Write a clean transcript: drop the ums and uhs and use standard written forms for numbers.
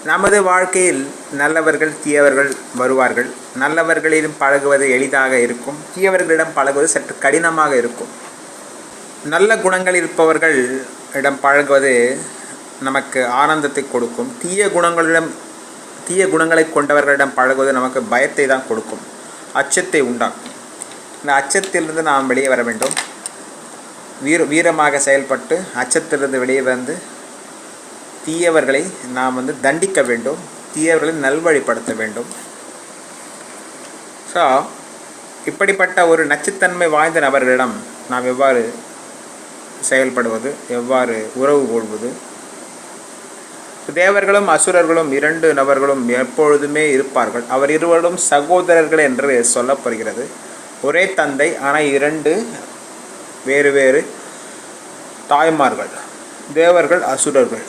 நமது வாழ்க்கையில் நல்லவர்கள் தீயவர்கள் வருவார்கள். நல்லவர்களிடம் பழகுவது எளிதாக இருக்கும், தீயவர்களிடம் பழகுவது சற்று கடினமாக இருக்கும். நல்ல குணங்கள் இருப்பவர்கள் இடம் பழகுவது நமக்கு ஆனந்தத்தை கொடுக்கும். தீய குணங்களை கொண்டவர்களிடம் பழகுவது நமக்கு பயத்தை தான் கொடுக்கும், அச்சத்தை உண்டாக்கும். இந்த அச்சத்திலிருந்து நாம் வெளியே வர வேண்டும். வீரமாக செயல்பட்டு அச்சத்திலிருந்து வெளியே வந்து தீயவர்களை நாம் தண்டிக்க வேண்டும், தீயவர்களை நல்வழிப்படுத்த வேண்டும். ஸோ இப்படிப்பட்ட ஒரு நச்சுத்தன்மை வாய்ந்த நபர்களிடம் நாம் எவ்வாறு செயல்படுவது, எவ்வாறு உறவு கொள்வது? தேவர்களும் அசுரர்களும் 2 நபர்களும் எப்பொழுதுமே இருப்பார்கள். அவர் இருவரும் சகோதரர்கள் என்று சொல்லப்படுகிறது. ஒரே தந்தை, ஆனால் 2 வேறு வேறு தாய்மார்கள், தேவர்கள் அசுரர்கள்.